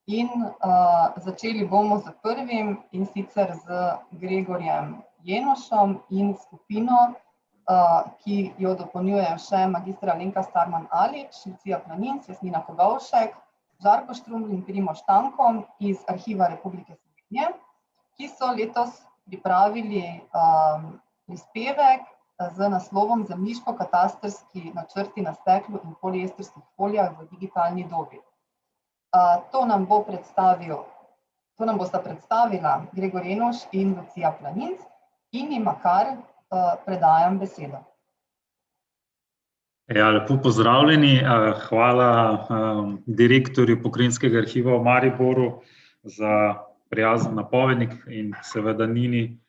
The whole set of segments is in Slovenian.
In začeli bomo z prvim, in sicer z Gregorjem Jenošom in skupino, ki jo dopolnjujejo še magistra Alenka Starman-Alič, Lucija Planinc, Jasmina Kogovšek, Žarko Štrumbl in Primož Tanko iz Arhiva Republike Slovenije, ki so letos pripravili prispevek z naslovom Zemljiško-katastrski načrti na steklu in poliestrskih folijah v digitalni dobi. To nam bosta predstavila Gregor Jenoš in Lucija Planinc in jima kar predajam besedo. Ja, lepo pozdravljeni, hvala direktorju Pokrajinskega arhiva v Mariboru za prijazen napovednik in seveda Nini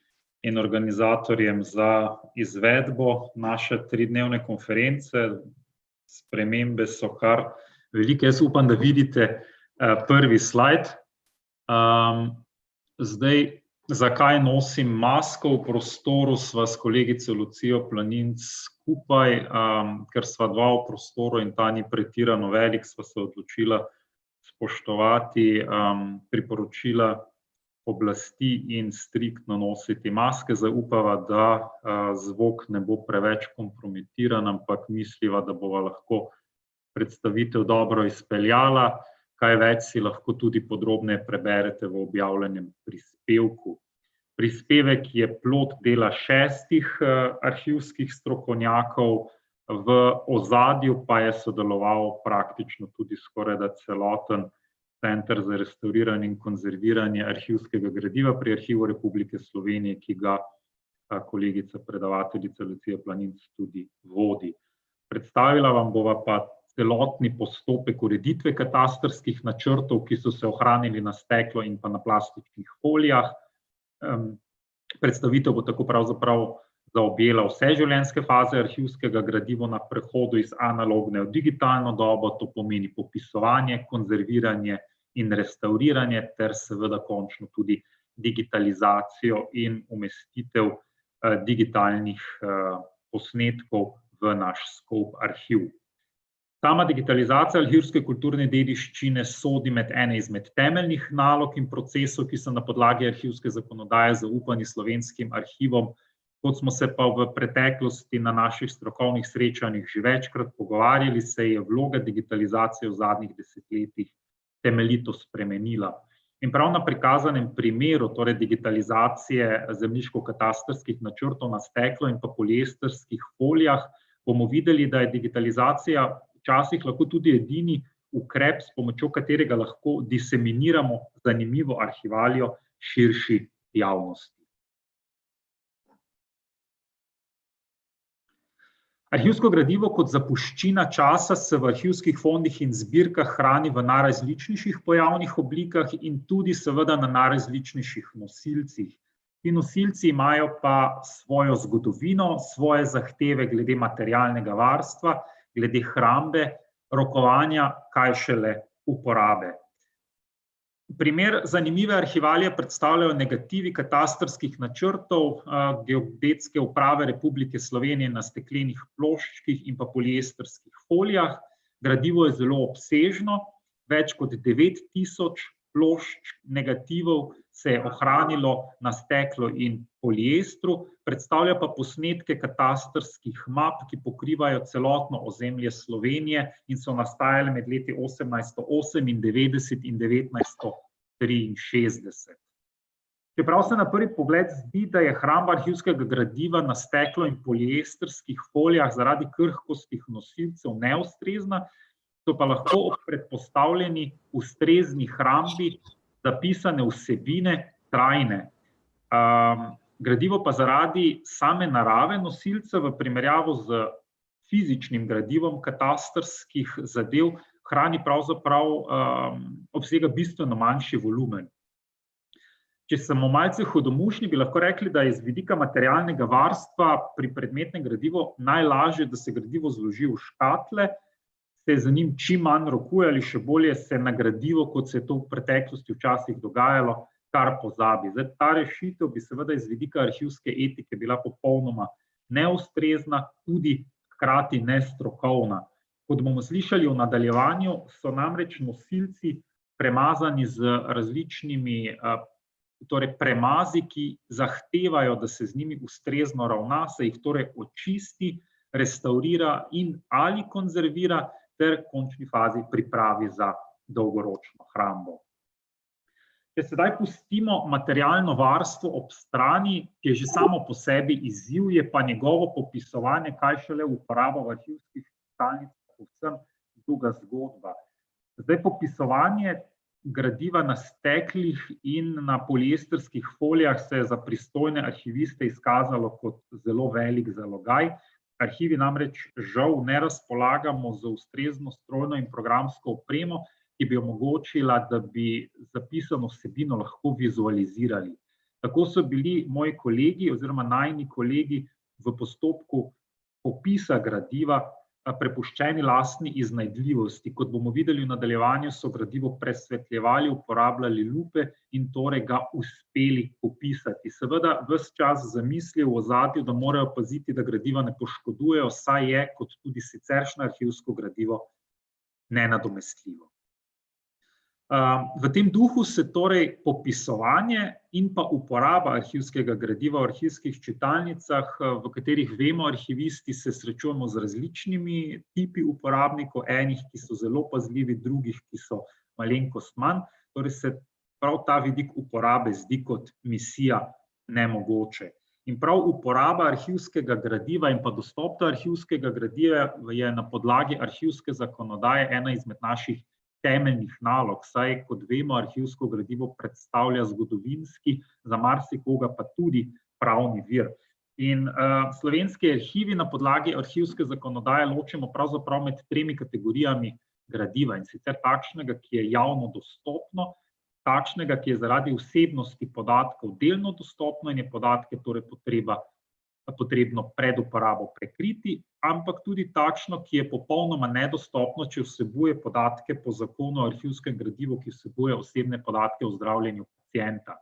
in organizatorjem za izvedbo naše 3-dnevne konference. Spremembe so kar velike, jaz upam, da vidite prvi slajd. Zdaj, zakaj nosim masko v prostoru, sva s kolegico Lucijo Planinc skupaj, ker sva dva v prostoru in ta ni pretirano velik, sva se odločila spoštovati priporočila oblasti in striktno nositi maske. Zdaj upava, da zvok ne bo preveč kompromitiran, ampak misliva, da bova lahko predstavitev dobro izpeljala. Kaj več si lahko tudi podrobneje preberete v objavljenem prispevku. Prispevek je plod dela 6 arhivskih strokovnjakov, v ozadju pa je sodeloval praktično tudi skorajda celoten Center za restauriranje in konzerviranje arhivskega gradiva pri Arhivu Republike Slovenije, ki ga kolegica predavateljica Lucija Planinc tudi vodi. Predstavila vam bova pa celotni postopek ureditve katastrskih načrtov, ki so se ohranili na steklo in pa na plastičnih folijah. Predstavitev bo tako pravzaprav zaobjela vse življenjske faze arhivskega gradiva na prehodu iz analogne v digitalno dobo, to pomeni popisovanje, konzerviranje in restauriranje ter seveda končno tudi digitalizacijo in umestitev digitalnih posnetkov v naš Scope arhiv. Sama digitalizacija arhivske kulturne dediščine sodi med ene izmed temeljnih nalog in procesov, ki so na podlagi arhivske zakonodaje zaupani slovenskim arhivom. Kot smo se pa v preteklosti na naših strokovnih srečanjih že večkrat pogovarjali, se je vloga digitalizacije v zadnjih desetletjih temeljito spremenila. In prav na prikazanem primeru, torej digitalizacije zemljiško-katastrskih načrtov na steklo in pa poliestrskih folijah, bomo videli, da je digitalizacija včasih lahko tudi edini ukrep, s pomočjo katerega lahko diseminiramo zanimivo arhivalijo širši javnosti. Arhivsko gradivo kot zapuščina časa se v arhivskih fondih in zbirkah hrani v najrazličnejših pojavnih oblikah in tudi seveda na najrazličnejših nosilcih. Ti nosilci imajo pa svojo zgodovino, svoje zahteve glede materialnega varstva, glede hrambe, rokovanja, kaj šele uporabe. Primer zanimive arhivalije predstavljajo negativi katastrskih načrtov Geodetske uprave Republike Slovenije na steklenih ploščkih in pa poliestrskih folijah. Gradivo je zelo obsežno, več kot 9000 plošč negativov se je ohranilo na steklu in poliestru, predstavlja pa posnetke katastrskih map, ki pokrivajo celotno ozemlje Slovenije in so nastajale med leti 1898 in 1963. Čeprav se na prvi pogled zdi, da je hramba arhivskega gradiva na steklo in poliestrskih folijah zaradi krhkostih nosilcev neustrezna, so pa lahko ob predpostavljeni ustrezni hrambi zapisane vsebine trajne. Gradivo pa zaradi same narave nosilca v primerjavi z fizičnim gradivom katastrskih zadev hrani pravzaprav obsega bistveno manjši volumen. Če smo malce hudomušni, bi lahko rekli, da je z vidika materialnega varstva pri predmetnem gradivu najlažje, da se gradivo zloži v škatle, se za njim čim manj rokuje ali še bolje se na gradivo, kot se je to v preteklosti včasih dogajalo, kar pozabi. Zdaj, ta rešitev bi seveda iz vidika arhivske etike bila popolnoma neustrezna, tudi hkrati nestrokovna. Kot bomo slišali v nadaljevanju, so namreč nosilci premazani z različnimi torej premazi, ki zahtevajo, da se z njimi ustrezno ravna, se jih torej očisti, restaurira in ali konzervira ter v končni fazi pripravi za dolgoročno hrambo. Če sedaj pustimo materialno varstvo ob strani, ki je že samo po sebi izziv, je pa njegovo popisovanje, kaj šele uporaba v arhivskih čitalnicah, povsem druga zgodba. Zdaj, popisovanje gradiva na steklih in na poliestrskih folijah se je za pristojne arhiviste izkazalo kot zelo velik zalogaj. Arhivi namreč žal ne razpolagamo z ustrezno strojno in programsko opremo, ki bi omogočila, da bi zapisano vsebino lahko vizualizirali. Tako so bili moji kolegi oziroma najini kolegi v postopku popisa gradiva prepuščeni lastni iznajdljivosti. Kot bomo videli v nadaljevanju, so gradivo presvetljevali, uporabljali lupe in torej ga uspeli popisati. Seveda ves čas zamislijo v ozadju, da morajo paziti, da gradiva ne poškodujejo, saj je, kot tudi siceršnje arhivsko gradivo, nenadomestljivo. V tem duhu se torej popisovanje in pa uporaba arhivskega gradiva v arhivskih čitalnicah, v katerih vemo arhivisti, se srečujemo z različnimi tipi uporabnikov, enih, ki so zelo pazljivi, drugih, ki so malenkost manj, torej se prav ta vidik uporabe zdi kot misija nemogoče. In prav uporaba arhivskega gradiva in pa dostop do arhivskega gradiva je na podlagi arhivske zakonodaje ena izmed naših temeljnih nalog, saj, kot vemo, arhivsko gradivo predstavlja zgodovinski, za marsikoga pa tudi pravni vir. In slovenski arhivi na podlagi arhivske zakonodaje ločimo pravzaprav med tremi kategorijami gradiva, in sicer takšnega, ki je javno dostopno, takšnega, ki je zaradi vsebnosti podatkov delno dostopno in je podatke torej potrebno pred uporabo prekriti, ampak tudi takšno, ki je popolnoma nedostopno, če vsebuje podatke po zakonu o arhivskem gradivu, ki vsebuje osebne podatke o zdravljenju pacienta.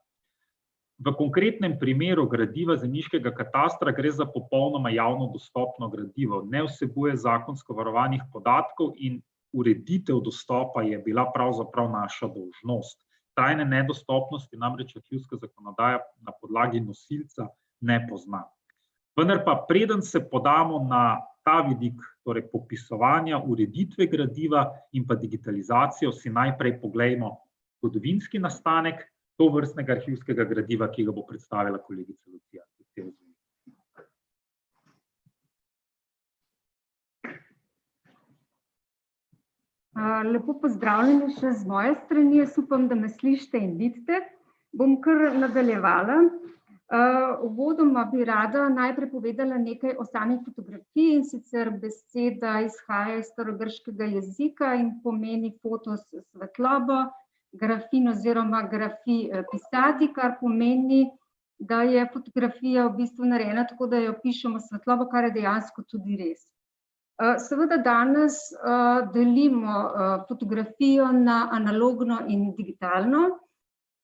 V konkretnem primeru gradiva zemljiškega katastra gre za popolnoma javno dostopno gradivo, ne vsebuje zakonsko varovanih podatkov in ureditev dostopa je bila pravzaprav naša dolžnost. Tajne nedostopnosti namreč arhivska zakonodaja na podlagi nosilca ne pozna. Vendar pa preden se podamo na ta vidik, torej popisovanja, ureditve gradiva in pa digitalizacijo, si najprej poglejmo zgodovinski nastanek tovrstnega arhivskega gradiva, ki ga bo predstavila kolegica Lucija. Lepo pozdravljeni še z moje strani, jaz upam, da me slišite in vidite. Bom kar nadaljevala. Uvodoma bi rada najprej povedala nekaj o sami fotografiji, in sicer beseda izhaja iz starogrškega jezika in pomeni fotos svetlobo, grafin oziroma grafi pisati, kar pomeni, da je fotografija v bistvu narejena tako, da jo pišemo svetlobo, kar je dejansko tudi res. Seveda danes delimo fotografijo na analogno in digitalno.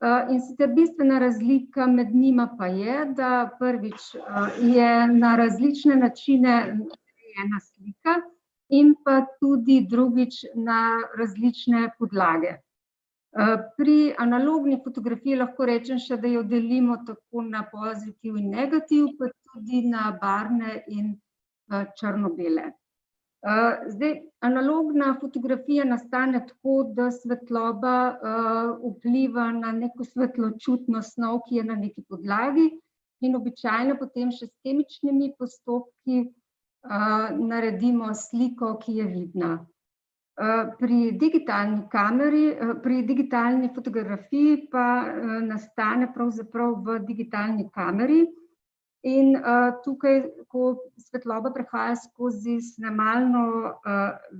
In sicer bistvena razlika med njima pa je, da prvič je na različne načine narejena slika in pa tudi drugič na različne podlage. Pri analogni fotografiji lahko rečem še, da jo delimo tako na pozitiv in negativ, pa tudi na barvne in črno-bele. Zdaj, analogna fotografija nastane tako, da svetloba vpliva na neko svetločutno snov, ki je na neki podlagi, in običajno potem še s kemičnimi postopki naredimo sliko, ki je vidna. Pri digitalni fotografiji pa nastane pravzaprav v digitalni kameri. In tukaj, ko svetloba prehaja skozi snemalno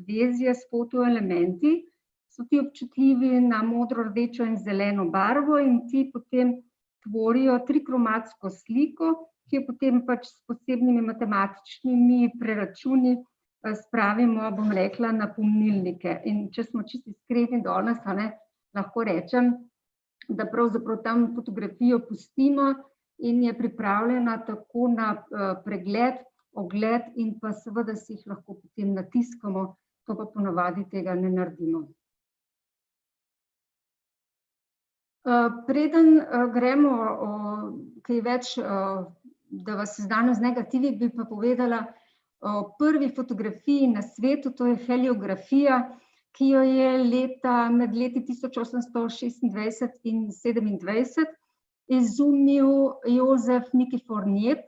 vezje s fotoelementi, so ti občutljivi na modro, rdečo in zeleno barvo in ti potem tvorijo trikromatsko sliko, ki jo potem pač s posebnimi matematičnimi preračuni spravimo, bom rekla, na pomnilnike. In če smo čisto iskreni danes, lahko rečem, da pravzaprav tam fotografijo pustimo in je pripravljena tako na pregled, ogled in pa seveda si jih lahko potem natiskamo, to pa ponavadi tega ne naredimo. Preden gremo kaj več, da vas seznanim z negativi, bi pa povedala o prvi fotografiji na svetu, to je heliografija, ki jo je med leti 1826 in 1827 izumil Jozef Nikifor Njep.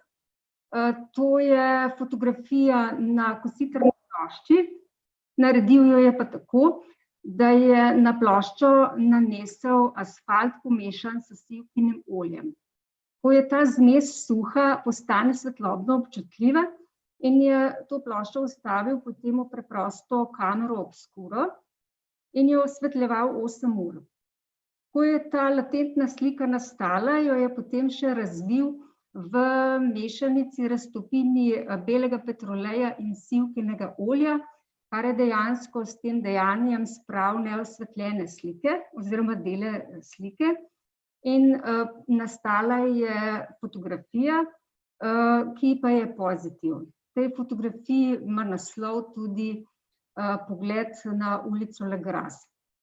To je fotografija na kositrni plošči, naredil jo je pa tako, da je na ploščo nanesel asfalt pomešan s sivkinim oljem. Ko je ta zmes suha, postane svetlobno občutljiva in je to ploščo vstavil potem v preprosto kamero obskuro in jo osvetljeval 8 ur. Ko je ta latentna slika nastala, jo je potem še razvil v mešanici raztopini belega petroleja in sivkinega olja, kar je dejansko s tem dejanjem spravil neosvetljene slike oziroma dele slike. In nastala je fotografija, ki pa je pozitiv. V tej fotografiji ima naslov tudi Pogled na ulico Le Gras.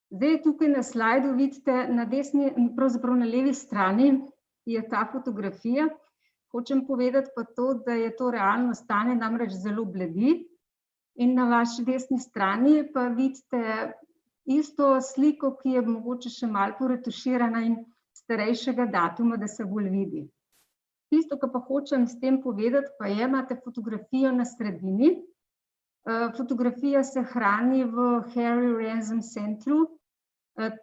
Zdaj tukaj na slajdu vidite na desni, pravzaprav na levi strani je ta fotografija. Hočem povedati pa to, da je to realno stanje namreč zelo bledi. In na vaši desni strani pa vidite isto sliko, ki je mogoče še malo poretuširana in starejšega datuma, da se bolj vidi. Tisto, kar pa hočem s tem povedati, pa je, imate fotografijo na sredini. Fotografija se hrani v Harry Ransom Centru,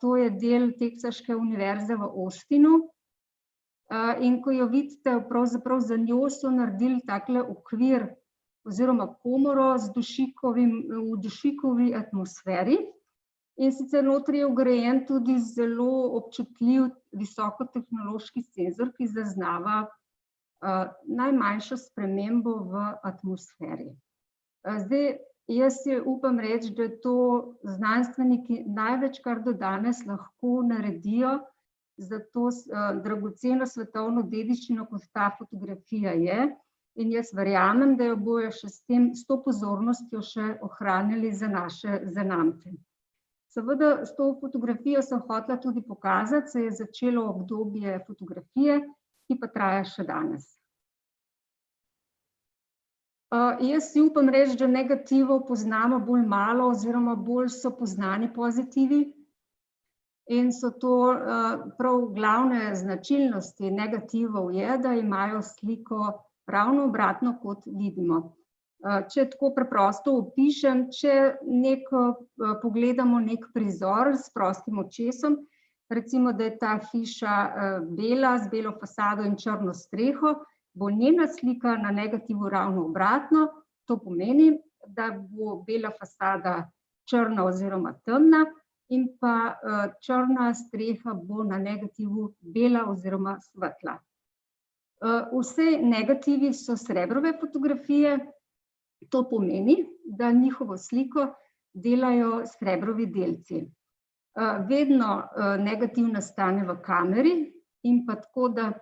to je del Teksaške univerze v Austinu. In ko jo vidite, pravzaprav za njo so naredili takle okvir oziroma komoro v dušikovi atmosferi. In sicer notri je vgrajen tudi zelo občutljiv visokotehnološki senzor, ki zaznava najmanjšo spremembo v atmosferi. Zdaj, jaz upam reči, da to znanstveniki največ, kar do danes lahko naredijo za to dragoceno svetovno dediščino, kot ta fotografija je. In jaz verjamem, da jo bojo še s to pozornostjo še ohranili za naše zanamce. Seveda, s to fotografijo sem hotela tudi pokazati, se je začelo obdobje fotografije, ki pa traja še danes. Jaz si upam reči, da negativov poznamo bolj malo oziroma bolj so poznani pozitivi. In so to prav glavne značilnosti negativov je, da imajo sliko ravno obratno, kot vidimo. Če tako preprosto opišem, če pogledamo nek prizor s prostim očesom, recimo, da je ta hiša bela, z belo fasado in črno streho, bo njena slika na negativu ravno obratno. To pomeni, da bo bela fasada črna oziroma temna in pa črna streha bo na negativu bela oziroma svetla. Vse negativi so srebrove fotografije, to pomeni, da njihovo sliko delajo srebrovi delci. Vedno negativ nastane v kameri in pa tako, da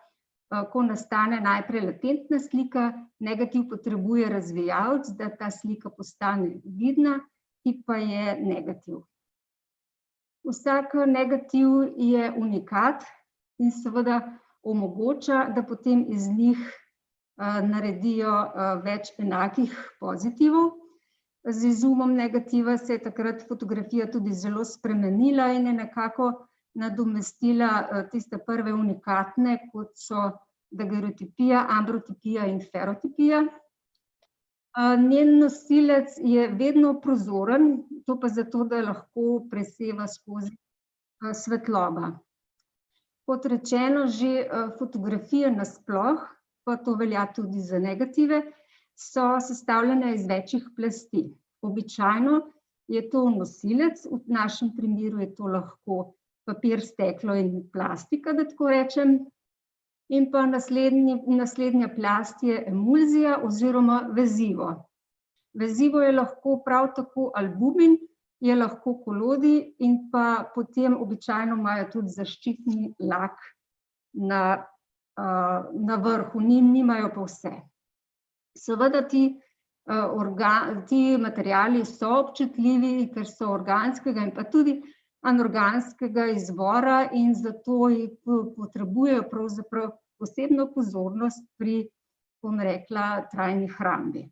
ko nastane najprej latentna slika, negativ potrebuje razvijalec, da ta slika postane vidna, ki pa je negativ. Vsak negativ je unikat in seveda omogoča, da potem iz njih naredijo več enakih pozitivov. Z izumom negativa se je takrat fotografija tudi zelo spremenila in je nekako nadomestila tiste prve unikatne, kot so dagerotipija, ambrotipija in ferotipija. Njen nosilec je vedno prozoren, to pa zato, da lahko preseva skozi svetloba. Kot rečeno, že fotografije nasploh, pa to velja tudi za negative, so sestavljene iz večjih plasti. Običajno je to nosilec, v našem primeru je to lahko papir, steklo in plastika, da tako rečem. In pa naslednja plast je emulzija oziroma vezivo. Vezivo je lahko prav tako albumin, je lahko kolodi in pa potem običajno imajo tudi zaščitni lak na vrhu, nimajo pa vse. Seveda ti materiali so občutljivi, ker so organskega in pa tudi anorganskega izvora in zato potrebujejo pravzaprav posebno pozornost pri, bom rekla, trajni hrambi.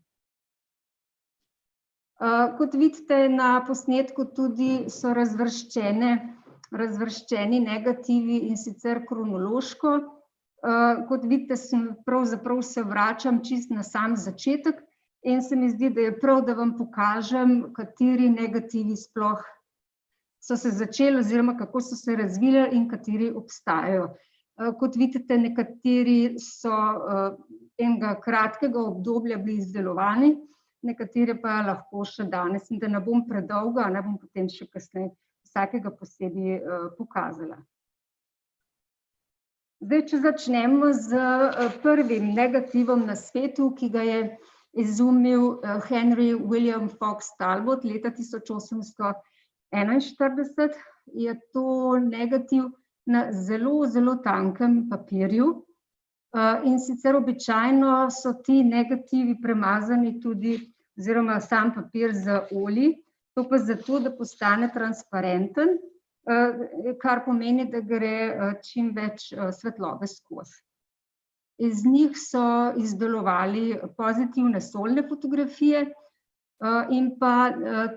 Kot vidite na posnetku tudi so razvrščeni negativi in sicer kronološko. Kot vidite, pravzaprav se vračam čisto na sam začetek in se mi zdi, da je prav, da vam pokažem, kateri negativi sploh so se začeli oziroma kako so se razvili in kateri obstajajo. Kot vidite, nekateri so enega kratkega obdobja bili izdelovani, nekatere pa lahko še danes, in da ne bom predolga, ne bom potem še kasneje vsakega posebej pokazala. Zdaj, če začnemo z prvim negativom na svetu, ki ga je izumil Henry William Fox Talbot leta 1841, je to negativ na zelo, zelo tankem papirju. In sicer običajno so ti negativi premazani tudi, oziroma sam papir z olji, to pa zato, da postane transparenten, kar pomeni, da gre čim več svetlobe skozi. Iz njih so izdelovali pozitivne solne fotografije in pa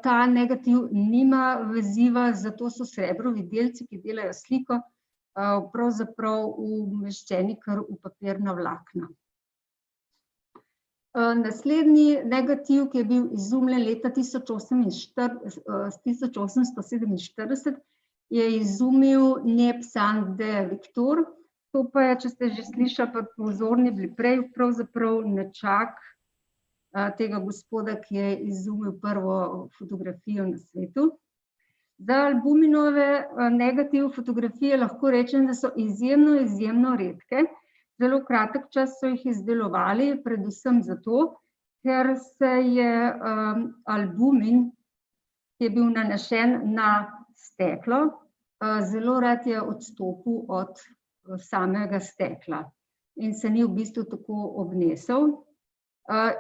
ta negativ nima veziva, zato so srebrovi delci, ki delajo sliko, pravzaprav umeščeni kar v papirna vlakna. Naslednji negativ, ki je bil izumljen leta 1847, je izumil Niepce de Victor. To pa je, če ste že slišali, pa pozorni bili prej, pravzaprav nečak tega gospoda, ki je izumil prvo fotografijo na svetu. Za albuminove negativ fotografije lahko rečem, da so izjemno, izjemno redke. Zelo kratek čas so jih izdelovali, predvsem zato, ker se je albumin, ki je bil nanesen na steklo, zelo rad je odstopil od samega stekla in se ni v bistvu tako obnesel.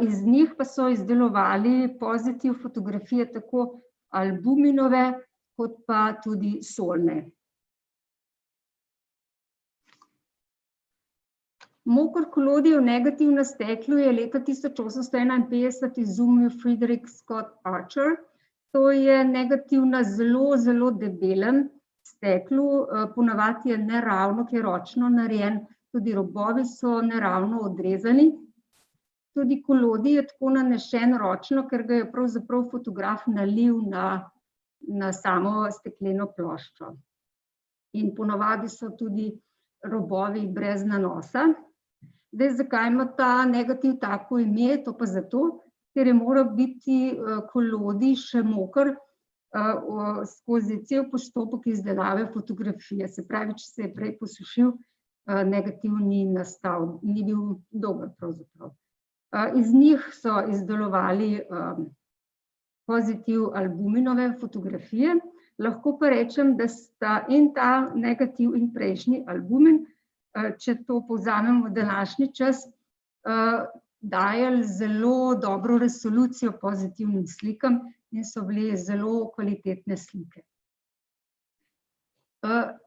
Iz njih pa so izdelovali pozitiv fotografije tako albuminove, kot pa tudi solne. Moker kolodijev negativ na steklu je leta 1851 izumil Frederick Scott Archer. To je negativ na zelo, zelo debelem steklu, ponavadi je neravno, ki je ročno narejen, tudi robovi so neravno odrezani. Tudi kolodij je tako nanesen ročno, ker ga je pravzaprav fotograf nalil na samo stekleno ploščo. In ponavadi so tudi robovi brez nanosa. Zdaj, zakaj ima ta negativ tako ime? To pa zato, ker je moral biti kolodij še moker skozi cel postopek izdelave fotografije. Se pravi, če se je prej posušil, negativ ni nastal, ni bil dober pravzaprav. Iz njih so izdelovali pozitiv albuminove fotografije. Lahko pa rečem, da sta in ta negativ in prejšnji albumin, če to povzamemo v današnji čas, dajali zelo dobro resolucijo pozitivnim slikam in so bili zelo kvalitetne slike.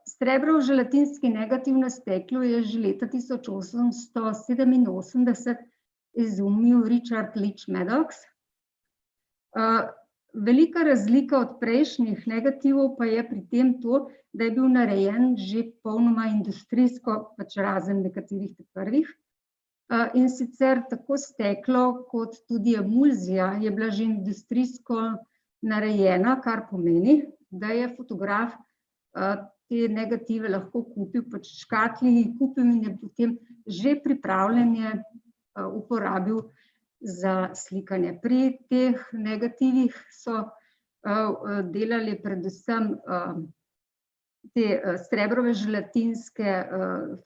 Srebrov želatinski negativ na steklu je že leta 1887 izumil Richard Leach Maddox. Velika razlika od prejšnjih negativov pa je pri tem to, da je bil narejen že popolnoma industrijsko, pač razen nekaterih prvih. In sicer tako steklo kot tudi emulzija je bila že industrijsko narejena, kar pomeni, da je fotograf te negative lahko kupil, pač škatli kupil in je potem že pripravljanje uporabil za slikanje. Pri teh negativih so delali predvsem te srebrove želatinske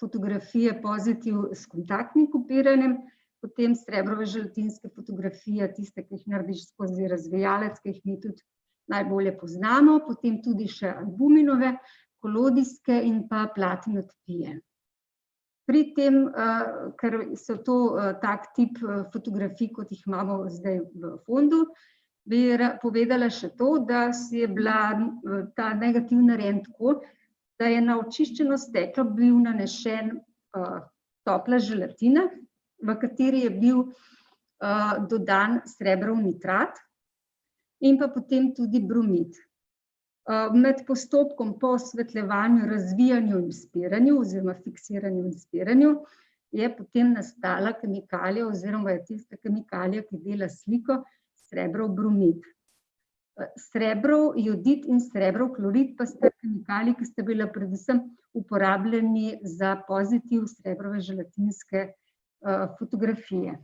fotografije pozitiv s kontaktnim kopiranjem, potem srebrove želatinske fotografije, tiste, ki jih narediš skozi razvijalec, ki jih mi tudi najbolje poznamo, potem tudi še albuminove, kolodijske in pa platinotipije. Pri tem, ker so to tak tip fotografij, kot jih imamo zdaj v fondu, bi povedala še to, da je bila ta negativ narejen tako, da je na očiščeno steklo bil nanešen topla želatina, v kateri je bil dodan srebrov nitrat in pa potem tudi bromid. Med postopkom po osvetljevanju, razvijanju in spiranju oziroma fiksiranju in spiranju je potem nastala kemikalija oziroma je tista kemikalija, ki dela sliko, srebrov bromid. Srebrov jodid in srebrov klorid pa sta kemikaliji, ki sta bila predvsem uporabljeni za pozitiv srebrove želatinske fotografije.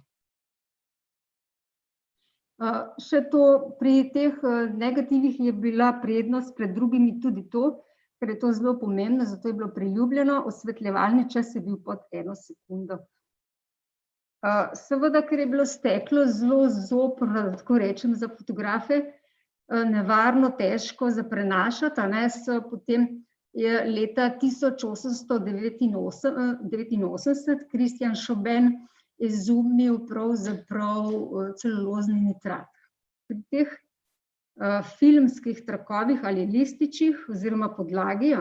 Še to, pri teh negativih je bila prednost pred drugimi tudi to, ker je to zelo pomembno, zato je bilo priljubljeno, osvetljevalni čas je bil pod 1 sekundo. Seveda, ker je bilo steklo zelo zoprno, tako rečem, za fotografe, nevarno, težko za prenašati, potem je leta 1889 Christian Schoben izumil pravzaprav celulozni nitrat. Pri teh filmskih trakovih ali lističih oziroma podlagi,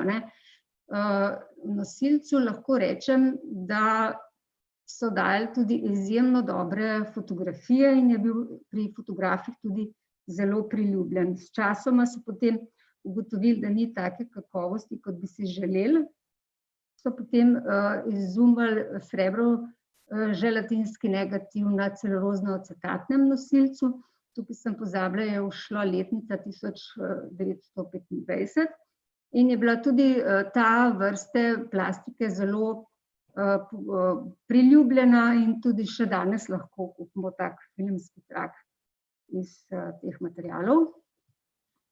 nosilcu lahko rečem, da so dali tudi izjemno dobre fotografije in je bil pri fotografih tudi zelo priljubljen. Sčasoma so potem ugotovili, da ni take kakovosti, kot bi si želeli, so potem izumili srebrov želatinski negativ na celulozno-acetatnem nosilcu. Tukaj sem pozabila, je ušla letnica 1925 in je bila tudi ta vrste plastike zelo priljubljena in tudi še danes lahko kupimo tak filmski trak iz teh materialov.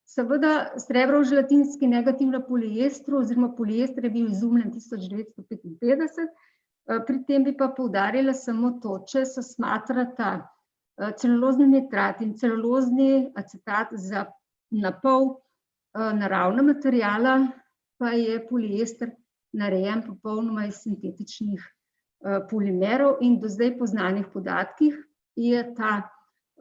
Seveda, srebrov želatinski negativ na poliestru oziroma poliester je bil izumljen 1955. Pri tem bi pa poudarila samo to, če se smatrata celulozni nitrat in celulozni acetat za napol naravna materiala, pa je poliester narejen popolnoma iz sintetičnih polimerov in do zdaj po znanih podatkih je ta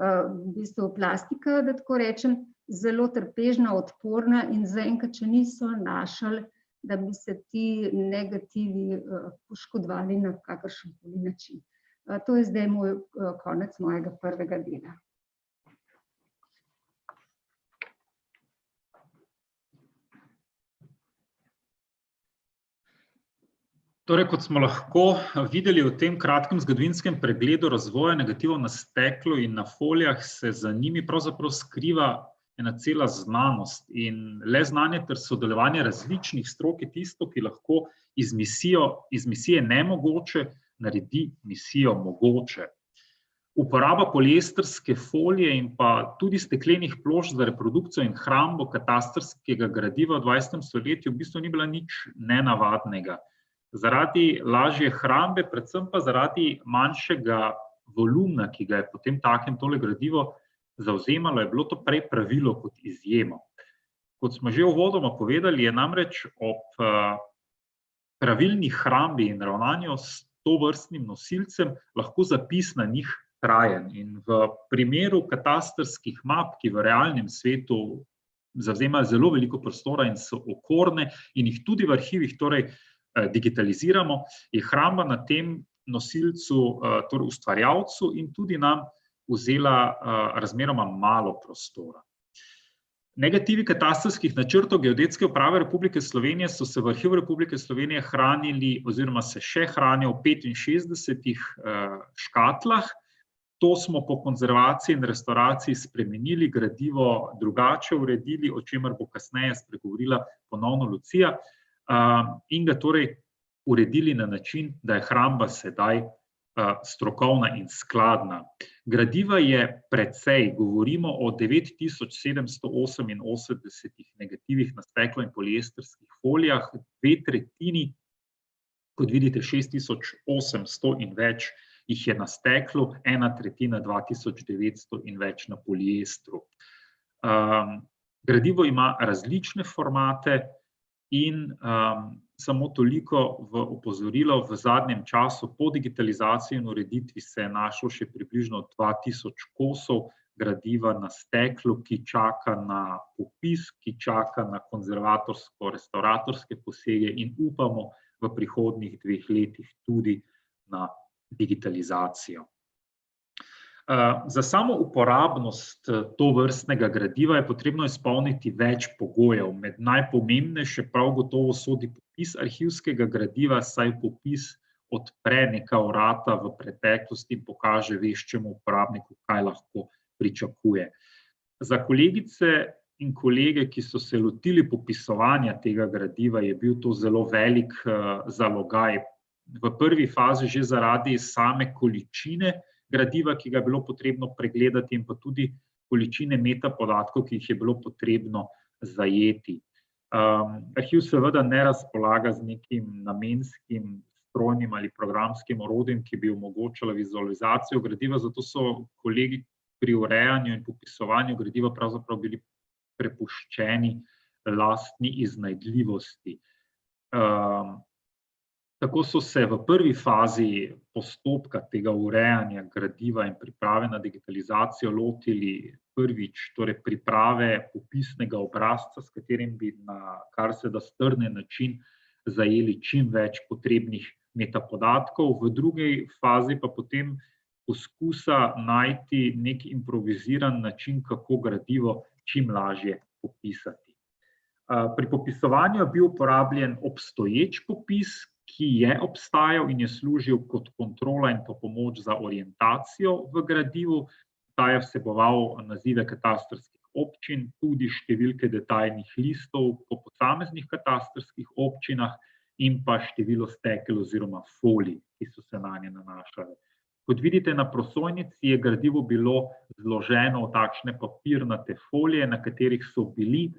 v bistvu plastika, da tako rečem, zelo trpežna, odporna in zaenkrat, če niso našli, da bi se ti negativi poškodovali na kakršenkoli način. To je zdaj konec mojega prvega dela. Torej, kot smo lahko videli v tem kratkem zgodovinskem pregledu razvoja negativov na steklu in na folijah, se za njimi pravzaprav skriva ena cela znanost in le znanje ter sodelovanje različnih strok je tisto, ki lahko iz misije nemogoče naredi misijo mogoče. Uporaba poliestrske folije in pa tudi steklenih plošč za reprodukcijo in hrambo katastrskega gradiva v 20. stoletju v bistvu ni bila nič nenavadnega. Zaradi lažje hrambe, predvsem pa zaradi manjšega volumna, ki ga je potem takem tole gradivo zavzemalo, je bilo to prej pravilo kot izjema. Kot smo že uvodoma povedali, je namreč ob pravilni hrambi in ravnanju s tovrstnim nosilcem lahko zapis na njih trajen. In v primeru katastrskih map, ki v realnem svetu zavzemajo zelo veliko prostora in so okorne in jih tudi v arhivih torej digitaliziramo, je hramba na tem nosilcu, torej ustvarjalcu in tudi nam vzela razmeroma malo prostora. Negativi katastrskih načrtov Geodetske uprave Republike Slovenije so se v Arhivu Republike Slovenije hranili oziroma se še hranijo v 65 škatlah. To smo po konzervaciji in restauraciji spremenili, gradivo drugače uredili, o čemer bo kasneje spregovorila ponovno Lucija, in ga torej uredili na način, da je hramba sedaj strokovna in skladna. Gradiva je precej, govorimo o 9788 negativih na steklo in poliestrskih folijah, 2/3, kot vidite 6800 in več jih je na steklu, 1/3 2900 in več na poliestru. Gradivo ima različne formate in samo toliko v opozorilo, v zadnjem času po digitalizaciji in ureditvi se je našlo še približno 2000 kosov gradiva na steklu, ki čaka na popis, ki čaka na konzervatorsko-restauratorske posege in upamo v prihodnjih 2 letih tudi na digitalizacijo. Za samo uporabnost tovrstnega gradiva je potrebno izpolniti več pogojev. Med najpomembnejše prav gotovo sodi popis arhivskega gradiva, saj popis odpre neka vrata v preteklost in pokaže veščemu uporabniku, kaj lahko pričakuje. Za kolegice in kolege, ki so se lotili popisovanja tega gradiva, je bil to zelo velik zalogaj. V prvi fazi že zaradi same količine gradiva, ki ga je bilo potrebno pregledati, in pa tudi količine metapodatkov, ki jih je bilo potrebno zajeti. Arhiv seveda ne razpolaga z nekim namenskim strojnim ali programskim orodjem, ki bi omogočala vizualizacijo gradiva, zato so kolegi pri urejanju in popisovanju gradiva pravzaprav bili prepuščeni lastni iznajdljivosti. Tako so se v prvi fazi postopka tega urejanja gradiva in priprave na digitalizacijo lotili prvič, torej priprave popisnega obrazca, s katerim bi na kar se da strnjen način zajeli čim več potrebnih metapodatkov, v drugi fazi pa potem poskusa najti nek improviziran način, kako gradivo čim lažje popisati. Pri popisovanju je bil uporabljen obstoječ popis, ki je obstajal in je služil kot kontrola in pa pomoč za orientacijo v gradivu. Ta je vseboval nazive katastrskih občin, tudi številke detajlnih listov po posameznih katastrskih občinah in pa število stekel oziroma folij, ki so se nanje nanašale. Kot vidite, na prosojnici je gradivo bilo zloženo v takšne papirnate folije, na katerih so bili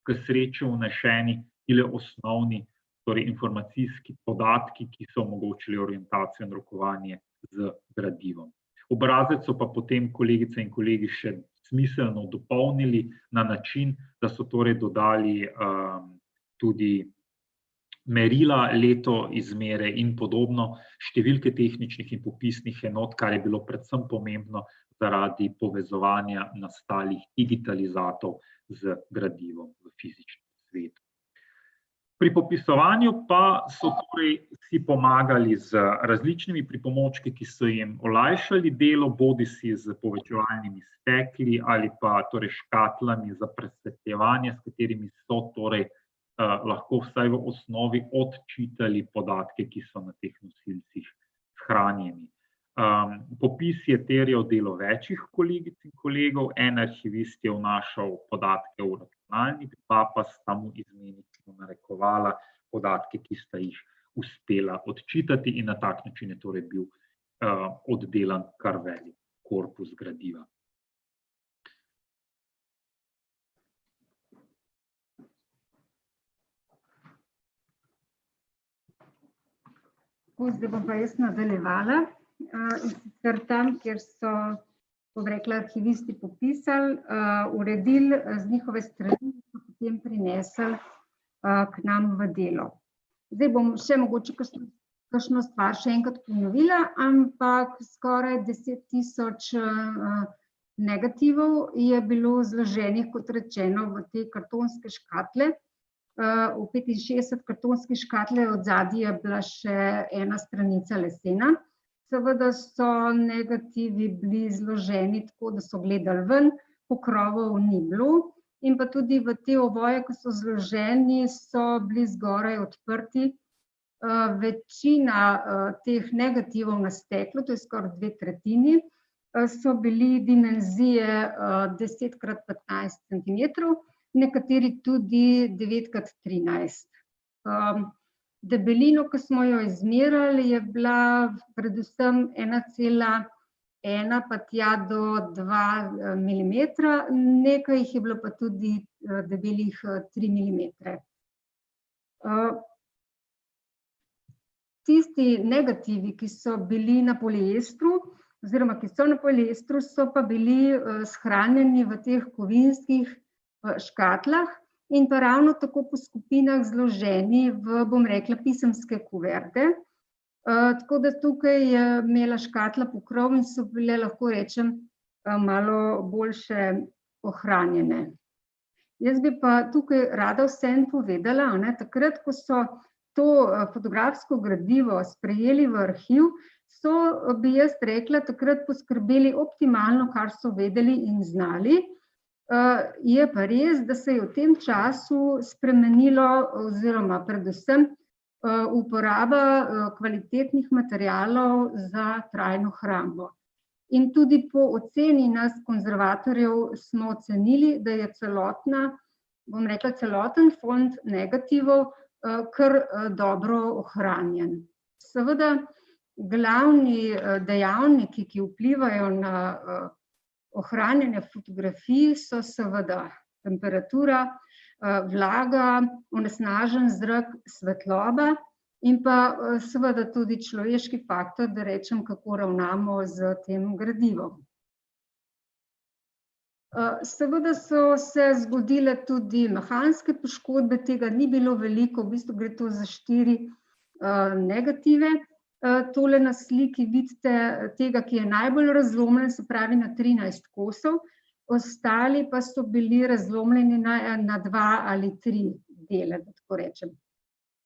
k sreči vneseni le osnovni, torej informacijski podatki, ki so omogočili orientacijo in rokovanje z gradivom. Obrazec so pa potem kolegice in kolegi še smiselno dopolnili na način, da so torej dodali tudi merila, leto izmere in podobno, številke tehničnih in popisnih enot, kar je bilo predvsem pomembno zaradi povezovanja nastalih digitalizatov z gradivom v fizičnem svetu. Pri popisovanju pa so torej si pomagali z različnimi pripomočki, ki so jim olajšali delo, bodisi z povečevalnimi stekli ali pa torej škatlami za presvetljevanje, s katerimi so torej lahko vsaj v osnovi odčitali podatke, ki so na teh nosilcih shranjeni. Popis je terjal delo večjih kolegic in kolegov, en arhivist je vnašal podatke v računalnik, dva pa sta mu izmenično narekovala podatke, ki sta jih uspela odčitati, in na tak način je torej bil oddelan kar velik korpus gradiva. Zdaj bom pa jaz nadaljevala. In sicer tam, kjer so, bom rekla, arhivisti popisali, uredili z njihove strani, so potem prinesli k nam v delo. Zdaj bom še mogoče kakšno stvar še enkrat ponovila, ampak skoraj 10.000 negativov je bilo zloženih, kot rečeno, v te kartonske škatle. V 65 kartonskih škatle od zadaj je bila še ena stranica lesena. Seveda so negativi bili zloženi tako, da so gledali ven, pokrovov ni bilo, in pa tudi v te ovoje, ki so zloženi, so bili zgoraj odprti. Večina teh negativov na steklu, to je skoraj 2/3, so bili dimenzije 10x15 cm, nekateri tudi 9x13. Debelino, ki smo jo izmerili, je bila predvsem 1,1 pa tja do 2 mm, nekaj jih je bilo pa tudi debelih 3 mm. Tisti negativi, ki so bili na poliestru, oziroma ki so na poliestru, so pa bili shranjeni v teh kovinskih škatlah in pa ravno tako po skupinah zloženi v, bom rekla, pisemske kuverte. Tako da tukaj je imela škatla pokrov in so bile, lahko rečem, malo boljše ohranjene. Jaz bi pa tukaj rada vseeno povedala, takrat, ko so to fotografsko gradivo sprejeli v arhiv, bi jaz rekla, takrat poskrbeli optimalno, kar so vedeli in znali. Je pa res, da se je v tem času spremenilo oziroma predvsem uporaba kvalitetnih materialov za trajno hrambo. In tudi po oceni nas konzervatorjev smo ocenili, da je celoten fond negativov kar dobro ohranjen. Seveda, glavni dejavniki, ki vplivajo na ohranjanje fotografij, so seveda temperatura, vlaga, onesnažen zrak, svetloba in pa seveda tudi človeški faktor, da rečem, kako ravnamo z tem gradivom. Seveda so se zgodile tudi mehanske poškodbe, tega ni bilo veliko, v bistvu gre to za 4 negative. Tole na sliki vidite tega, ki je najbolj razlomljen, se pravi na 13 kosov, ostali pa so bili razlomljeni na 2 ali 3 dele, da tako rečem.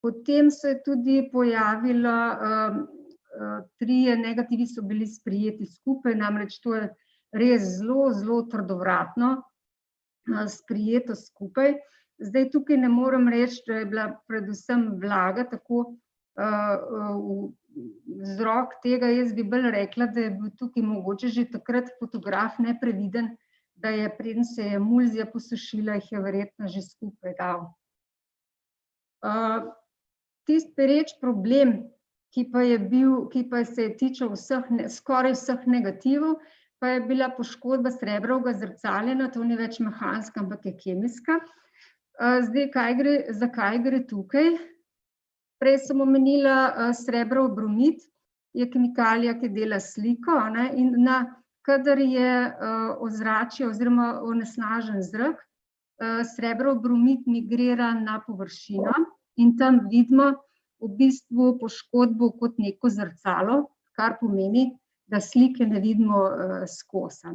Potem se je tudi pojavilo, 3 negativi so bili sprijeti skupaj, namreč to je res zelo trdovratno sprijeto skupaj. Zdaj tukaj ne morem reči, da je bila predvsem vlaga tako vzrok tega, jaz bi bolj rekla, da je bil tukaj mogoče že takrat fotograf nepreviden, da je preden se je emulzija posušila, jih je verjetno že skupaj dal. Tisti pereč problem, ki pa se je tičal skoraj vseh negativov, pa je bila poškodba srebrovega zrcaljenja, to ni več mehanska, ampak je kemijska. Zdaj, zakaj gre tukaj? Prej sem omenila srebrov bromid, je kemikalija, ki dela sliko, in kadar je ozračje oziroma onesnažen zrak, srebrov bromid migrira na površino in tam vidimo v bistvu poškodbo kot neko zrcalo, kar pomeni, da slike ne vidimo skozi.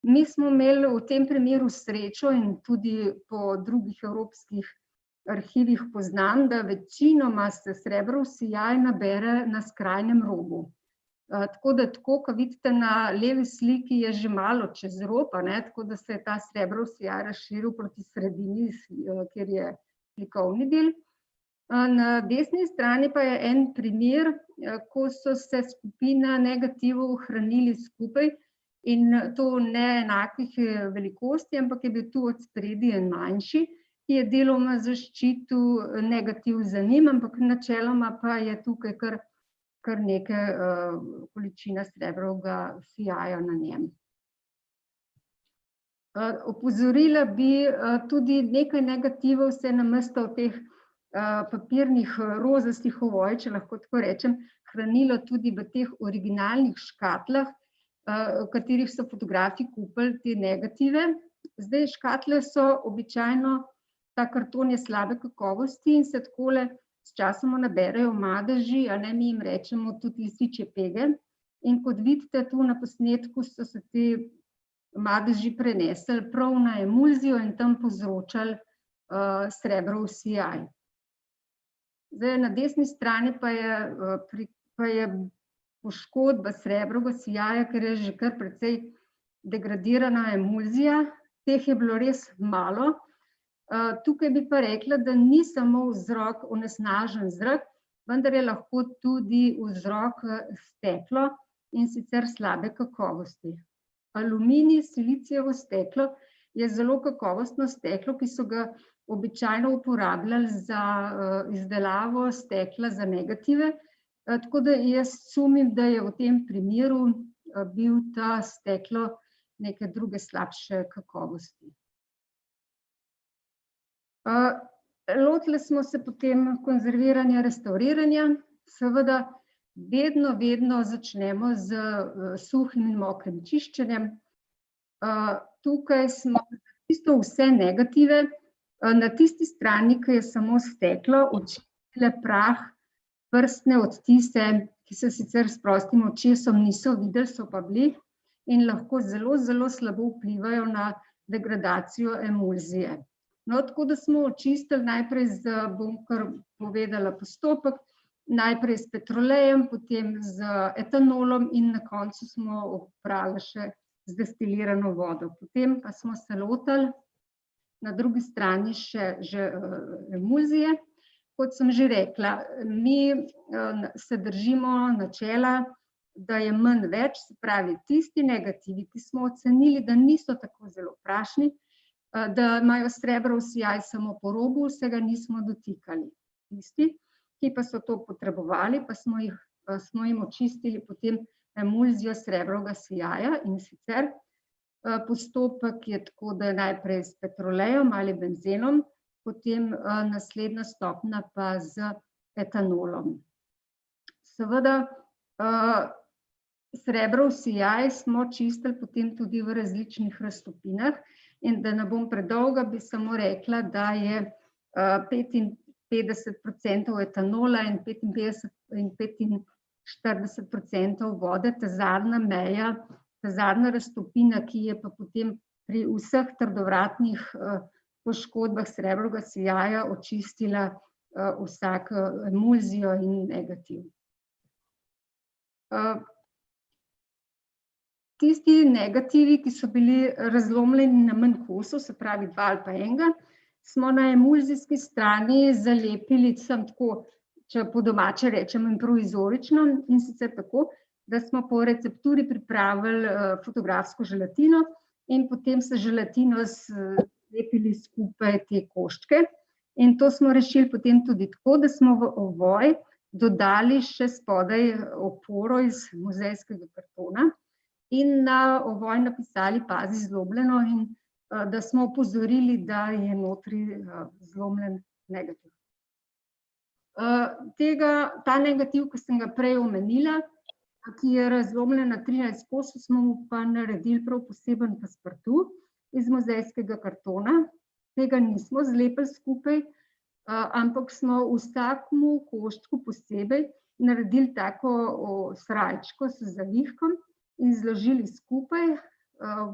Mi smo imeli v tem primeru srečo in tudi po drugih evropskih arhivih poznam, da večinoma se srebrov sijaj nabere na skrajnem robu. Tako da, ko vidite na levi sliki, je že malo čez rob, tako da se je ta srebrov sijaj razširil proti sredini, kjer je slikovni del. Na desni strani pa je en primer, ko so se skupina negativov ohranili skupaj in to ne enakih velikosti, ampak je bil tu od spredi en manjši, ki je deloma zaščitil negativ za njim, ampak načeloma pa je tukaj kar nekaj količina srebrovega sijaja na njem. Opozorila bi tudi nekaj negativov se namesto teh papirnih rozastih ovoj, če lahko tako rečem, hranilo tudi v teh originalnih škatlah, v katerih so fotografi kupili te negative. Zdaj, škatle so običajno, ta karton je slabe kakovosti in se takole s časoma naberejo madeži, mi jim rečemo tudi lisičje pege. In kot vidite tu na posnetku, so se te madeži prenesli prav na emulzijo in tam povzročali srebrov sijaj. Zdaj, na desni strani pa je poškodba srebrovega sijaja, ker je že kar precej degradirana emulzija. Teh je bilo res malo. Tukaj bi pa rekla, da ni samo vzrok onesnažen zrak, vendar je lahko tudi vzrok steklo in sicer slabe kakovosti. Aluminij, silicijevo steklo je zelo kakovostno steklo, ki so ga običajno uporabljali za izdelavo stekla za negative, tako da jaz sumim, da je v tem primeru bil ta steklo neke druge slabše kakovosti. Lotili smo se potem konzerviranja, restauriranja, seveda vedno začnemo z suhim in mokrim čiščenjem. Tukaj smo čisto vse negative, na tisti strani, ki je samo steklo, očistile prah, prstne odtise, ki se sicer s prostim očesom niso videli, so pa bili, in lahko zelo, zelo slabo vplivajo na degradacijo emulzije. No, tako da smo očistili najprej bom kar povedala postopek, najprej s petrolejem, potem z etanolom in na koncu smo oprali še z destilirano vodo. Potem pa smo se lotili na drugi strani še emulzije. Kot sem že rekla, mi se držimo načela, da je manj več, se pravi tisti negativi, ki smo ocenili, da niso tako zelo prašni, da imajo srebrov sijaj samo po robu, se ga nismo dotikali. Tisti, ki pa so to potrebovali, pa smo jim očistili potem emulzijo srebrovega sijaja, in sicer postopek je tako, da je najprej s petrolejem ali benzenom, potem naslednja stopnja pa z etanolom. Seveda, srebrov sijaj smo čistili potem tudi v različnih raztopinah, in da ne bom predolga, bi samo rekla, da je 55% etanola in 45% vode ta zadnja meja, ta zadnja raztopina, ki je pa potem pri vseh trdovratnih poškodbah srebrovega sijaja očistila vsako emulzijo in negativ. Tisti negativi, ki so bili razlomljeni na manj kosov, se pravi 2 ali pa 1, smo na emulzijski strani zalepili sem tako, če po domače rečem, improvizorično, in sicer tako, da smo po recepturi pripravili fotografsko želatino in potem se želatino lepili skupaj te koščke. In to smo rešili potem tudi tako, da smo v ovoj dodali še spodaj oporo iz muzejskega kartona in na ovoj napisali pazi zlomljeno, in da smo opozorili, da je notri zlomljen negativ. Ta negativ, ki sem ga prej omenila, ki je razlomljen na 13 kosov, smo mu pa naredili prav poseben paspartu iz muzejskega kartona. Tega nismo zlepili skupaj, ampak smo vsakemu koščku posebej naredili tako srajčko s zavihkom in zložili skupaj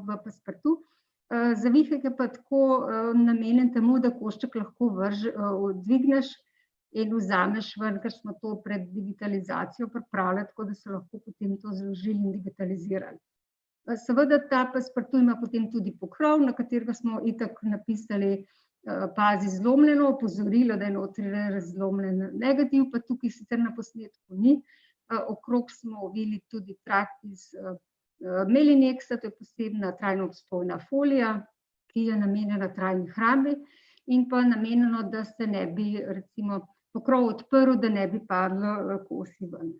v paspartu. Zavihek je pa tako namenjen temu, da košček lahko dvigneš in vzameš ven, ker smo to pred digitalizacijo pripravili, tako da so lahko potem to zložili in digitalizirali. Seveda ta paspartu ima potem tudi pokrov, na katerega smo itak napisali pazi zlomljeno, opozorilo, da je notri razlomljen negativ, pa tukaj sicer na posnetku ni. Okrog smo ovili tudi trak iz Melineksa, to je posebna trajno obstojna folija, ki je namenjena trajni hrambi in pa namenjeno, da se ne bi recimo pokrov odprl, da ne bi padlo kosi ven.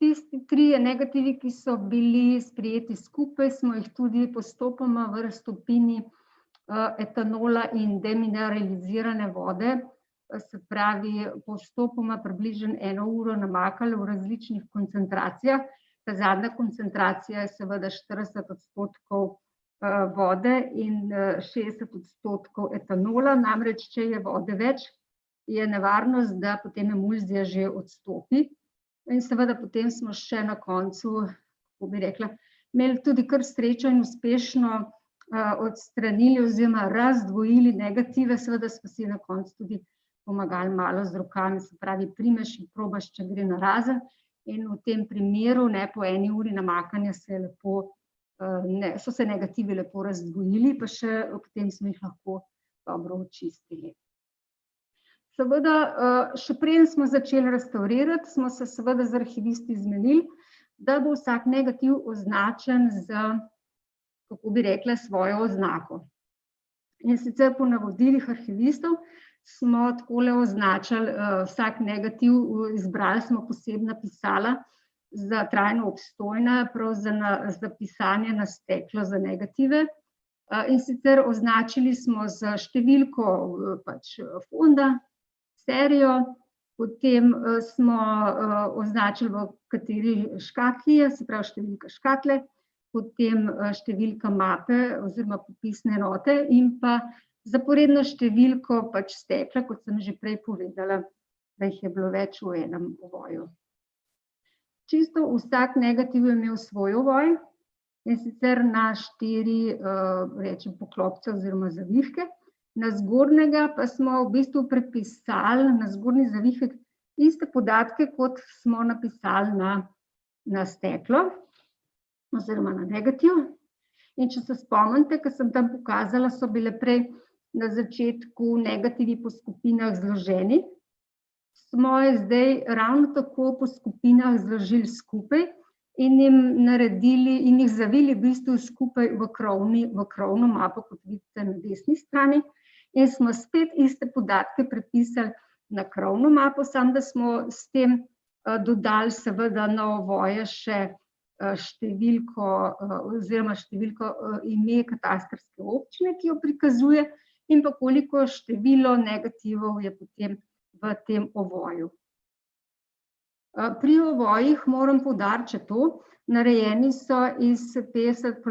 Tisti 3 negativi, ki so bili sprejeti skupaj, smo jih tudi postopoma v raztopini etanola in demineralizirane vode, se pravi postopoma približno 1 uro namakali v različnih koncentracijah. Ta zadnja koncentracija je seveda 40% vode in 60% etanola, namreč če je vode več, je nevarnost, da potem emulzija že odstopi. In seveda potem smo še na koncu, kako bi rekla, imeli tudi kar srečo in uspešno odstranili oziroma razdvojili negative, seveda smo si na koncu tudi pomagali malo z rokami, se pravi primeš in probaš, če gre narazen, in v tem primeru po 1 uri namakanja so se negativi lepo razdvojili, pa še potem smo jih lahko dobro očistili. Seveda, še preden smo začeli restavrirati, smo se seveda z arhivisti zmenili, da bo vsak negativ označen z, kako bi rekla, svojo oznako. In sicer po navodilih arhivistov smo takole označili vsak negativ, izbrali smo posebna pisala za trajno obstojna, prav za pisanje na steklo za negative. In sicer označili smo z številko fonda, serijo, potem smo označili, v kateri škatli je, se pravi številka škatle, potem številka mape oziroma popisne enote in pa zaporedno številko stekla, kot sem že prej povedala, da jih je bilo več v enem ovoju. Čisto vsak negativ je imel svoj ovoj, in sicer na 4, rečem, poklopce oziroma zavihke. Na zgornjega pa smo v bistvu prepisali na zgornji zavihek iste podatke, kot smo napisali na steklo oziroma na negativ. In če se spomnite, ko sem tam pokazala, so bile prej na začetku negativi po skupinah zloženi, smo zdaj ravno tako po skupinah zložili skupaj in jih zavili v bistvu skupaj v krovno mapo, kot vidite na desni strani, in smo spet iste podatke prepisali na krovno mapo, samo da smo s tem dodali seveda na ovoje še številko ime katastrske občine, ki jo prikazuje, in pa koliko število negativov je potem v tem ovoju. Pri ovojih moram poudariti še to, narejeni so iz 50%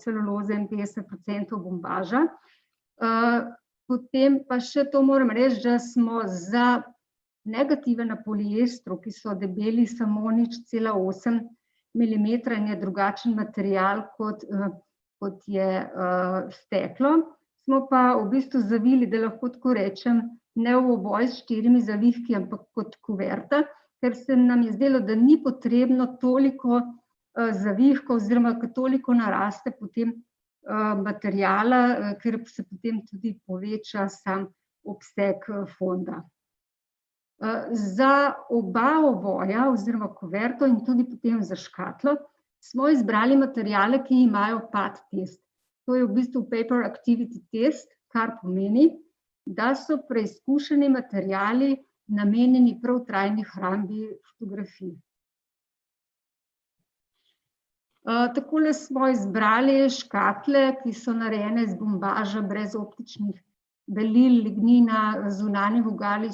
celuloze in 50% bombaža. Potem pa še to moram reči, da smo za negative na poliestru, ki so debeli samo 0,8 mm in je drugačen material kot je steklo, smo pa v bistvu zavili, da lahko tako rečem, ne v ovoj s 4 zavihki, ampak kot kuverta, ker se nam je zdelo, da ni potrebno toliko zavihkov oziroma toliko naraste potem materijala, ker se potem tudi poveča sam obseg fonda. Za oba ovoja oziroma kuverto in tudi potem za škatlo smo izbrali materijale, ki imajo PAT test. To je v bistvu Paper Activity Test, kar pomeni, da so preizkušeni materijali namenjeni prav trajni hrambi fotografij. Takole smo izbrali škatle, ki so narejene iz bombaža brez optičnih belil, lignina, zunanji vogali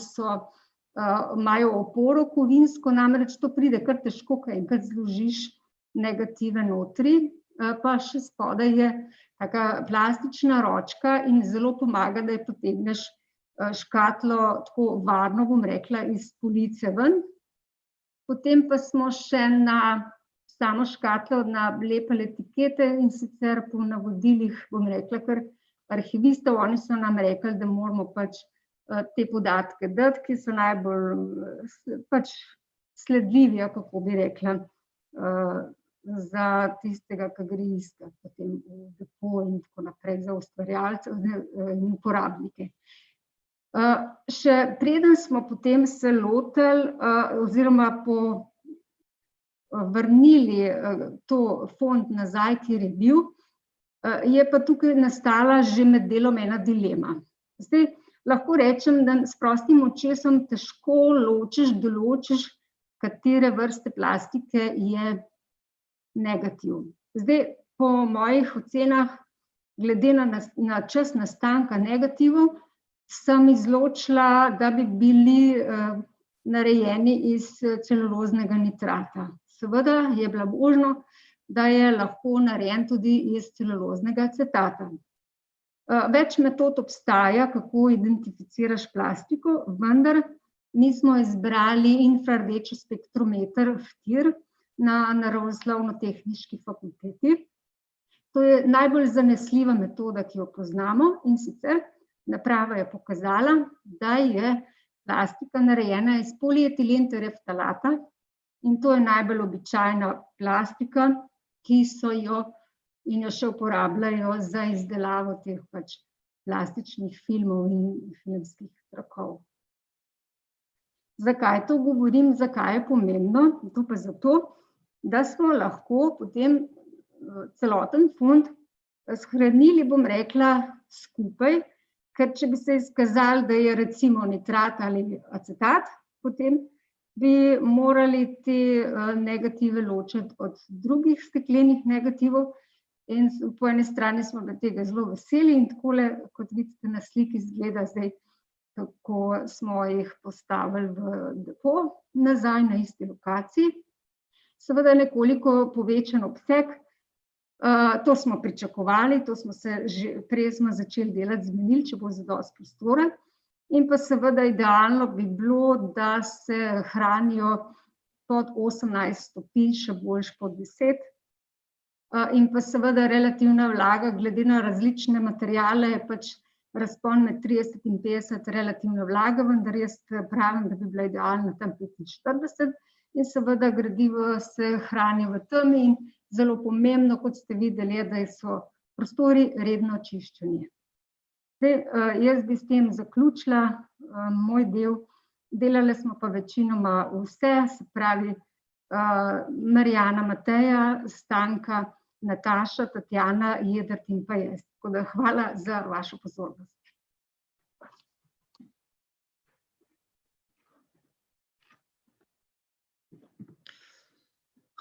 imajo oporo kovinsko, namreč to pride kar težko, ko enkrat zložiš negative notri, pa še spodaj je taka plastična ročka in zelo pomaga, da je potegneš škatlo tako varno, bom rekla, iz police ven. Potem pa smo še na samo škatlo nalepili etikete, in sicer po navodilih, bom rekla, kar arhivistov, oni so nam rekli, da moramo pač te podatke dati, ki so najbolj pač sledljivi, kako bi rekla, za tistega, ki gre iskat potem v depo in tako naprej, za ustvarjalce in uporabnike. Še preden smo potem se lotili oziroma vrnili to fond nazaj, kjer je bil, je pa tukaj nastala že med delom ena dilema. Zdaj, lahko rečem, da s prostim očesom težko določiš, katere vrste plastike je negativ. Zdaj, po mojih ocenah, glede na čas nastanka negativov, sem izločila, da bi bili narejeni iz celuloznega nitrata. Seveda je bila možno, da je lahko narejen tudi iz celuloznega acetata. Več metod obstaja, kako identificiraš plastiko, vendar mi smo izbrali infrardečo spektrometer FTIR na Naravoslovno-tehniški fakulteti. To je najbolj zanesljiva metoda, ki jo poznamo, in sicer naprava je pokazala, da je plastika narejena iz polietilen tereftalata, in to je najbolj običajna plastika, ki so jo in jo še uporabljajo za izdelavo teh pač plastičnih filmov in filmskih trakov. Zakaj to govorim, zakaj je pomembno? To pa zato, da smo lahko potem celoten fond shranili, bom rekla, skupaj, ker če bi se izkazali, da je recimo nitrat ali acetat, potem bi morali te negative ločiti od drugih steklenih negativov, in po eni strani smo bili tega zelo veseli in takole, kot vidite na sliki, izgleda zdaj, kako smo jih postavili v depo nazaj na isti lokaciji. Seveda nekoliko povečan obseg, to smo pričakovali, to smo se že prej smo začeli delati zmenili, če bo zadosti prostora, in pa seveda idealno bi bilo, da se hranijo pod 18 stopinj, še boljš pod 10. In pa seveda relativna vlaga, glede na različne materiale, je pač razpon med 30 in 50 relativna vlaga, vendar jaz pravim, da bi bila idealna tam 45. In seveda gradivo se hrani v temi in zelo pomembno, kot ste videli, je, da so prostori redno čiščeni. Jaz bi s tem zaključila moj del. Delali smo pa večinoma vse, se pravi Marjana, Mateja, Stanka, Nataša, Tatjana, Jedrt in pa jaz. Tako da hvala za vašo pozornost.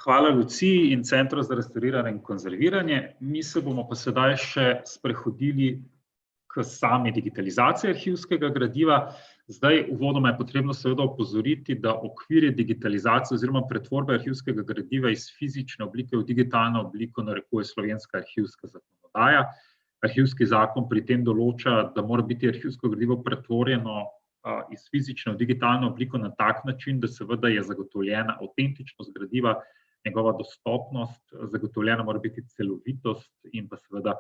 Hvala Luciji in Centru za restauriranje in konzerviranje. Mi se bomo pa sedaj še sprehodili k sami digitalizaciji arhivskega gradiva. Zdaj, uvodoma je potrebno seveda opozoriti, da okvir digitalizacije oziroma pretvorbe arhivskega gradiva iz fizične oblike v digitalno obliko narekuje slovenska arhivska zakonodaja. Arhivski zakon pri tem določa, da mora biti arhivsko gradivo pretvorjeno iz fizične v digitalno obliko na tak način, da seveda je zagotovljena avtentičnost gradiva, njegova dostopnost, zagotovljena mora biti celovitost in pa seveda